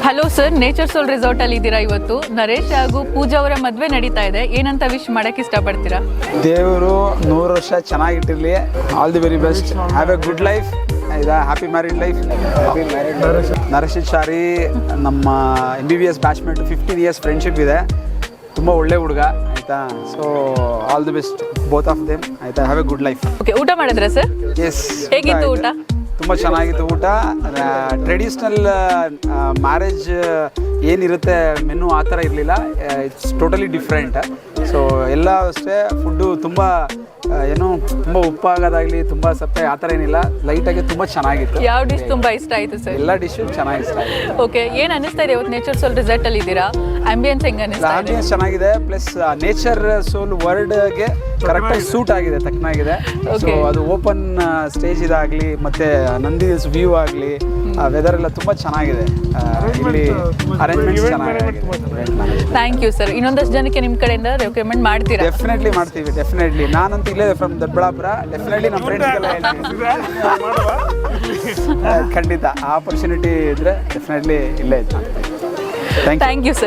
Hello sir, nature ಸೋಲ್ resort ಅಲ್ಲಿ ಇದ್ದೀರಾ ಇವತ್ತು. ನರೇಶ್ ಹಾಗೂ ಪೂಜಾ ಅವರ ಮದುವೆ ನಡೀತಾ ಇದೆ. ಏನಂತ ವಿಶ್ ಮಾಡಕ್ಕೆ ಇಷ್ಟಪಡ್ತೀರಾ? ದೇವರು 100 ವರ್ಷ ಚೆನ್ನಾಗಿಟ್ಟಿರಲಿ. All the very best. Have a good life. Happy married life. Naresh Chari ನಮ್ಮ MBBS ಬ್ಯಾಚ್ಮೇಟ್, 15 ಇಯರ್ಸ್ ಫ್ರೆಂಡ್ಶಿಪ್ ಇದೆ. ತುಂಬ ಒಳ್ಳೆ ಹುಡುಗ ಆಯಿತಾ. So all the best both of them ಆಯಿತಾ. Have a good life. Okay, ಊಟ ಮಾಡಿದ್ರಾ ಸರ್? ಎಸ್. ಹೇಗಿತ್ತು ಊಟ? ತುಂಬ ಚೆನ್ನಾಗಿತ್ತು ಊಟ. ಟ್ರೆಡಿಷ್ನಲ್ ಮ್ಯಾರೇಜ್ ಏನಿರುತ್ತೆ ಮೆನು ಆ ಥರ ಇರಲಿಲ್ಲ. It's totally different. ಸೊ ಎಲ್ಲ ಅಷ್ಟೇ ಫುಡ್ಡು ತುಂಬ ತುಂಬ ಉಪ್ಪಾಗೋದಾಗಲಿ, ತುಂಬ ಸಪ್ಪೆ ಆ ಥರ ಏನಿಲ್ಲ. ಲೈಟಾಗಿ ತುಂಬ ಚೆನ್ನಾಗಿತ್ತು. ಯಾವ ಡಿಶ್ ತುಂಬ ಇಷ್ಟ ಆಯಿತು ಸರ್? ಎಲ್ಲ ಡಿಶ್ಶು ಚೆನ್ನಾಗಿ ಇಷ್ಟ ಆಯಿತು. ಓಕೆ, ಏನು ಅನ್ನಿಸ್ತಾ ಇದೆ ಇವತ್ತು ನೇಚರ್ ಸೋಲ್ ರೆಸಾರ್ಟ್ ಅಲ್ಲಿ ಇದ್ದೀರಾ? ಆಂಬಿಯನ್ಸ್ ಹೆಂಗೆ ಅನ್ನಿಸ್ತಾ ಇದೆ? ಆಂಬಿಯನ್ಸ್ ಚೆನ್ನಾಗಿದೆ. ಪ್ಲಸ್ ನೇಚರ್ ಸೋಲ್ ವರ್ಡ್ಗೆ ಕರೆಕ್ಟಾಗಿ ಸೂಟ್ ಆಗಿದೆ, ತಕ್ಕನಾಗಿದೆ. ಸೊ ಅದು ಓಪನ್ ಸ್ಟೇಜ್ ಇದಾಗಲಿ ಮತ್ತು ನಂದಿ ಹಿಲ್ಸ್ ವ್ಯೂ ಆಗಲಿ, ವೆದರ್ ಎಲ್ಲ ತುಂಬ ಚೆನ್ನಾಗಿದೆ. ಇಲ್ಲಿ ಅರೇಂಜ್ಮೆಂಟ್ಸ್ ಚೆನ್ನಾಗಿದೆ. Thank you sir. ಇನ್ನೊಂದಷ್ಟು ಜನಕ್ಕೆ ನಿಮ್ಮ ಕಡೆಯಿಂದ ರೆಕಮೆಂಡ್ ಮಾಡ್ತೀರಾ? ಡೆಫಿನೆಟ್ಲಿ ಮಾಡ್ತೀವಿ. ಡೆಫಿನೆಟ್ಲಿ ನಾನಂತೂ ಇಲ್ಲೇ ಫ್ರಮ್ ದೊಡ್ಡಬಳ್ಳಾಪುರ. ಡೆಫಿನೆಟ್ಲಿ ನಮ್ಮ ಫ್ರೆಂಡ್ಸ್ಗೆಲ್ಲ ಖಂಡಿತ ಆಪರ್ಚುನಿಟಿ ಇದ್ದರೆ ಡೆಫಿನೆಟ್ಲಿ ಇಲ್ಲೇ ಇತ್ತು. Thank you sir.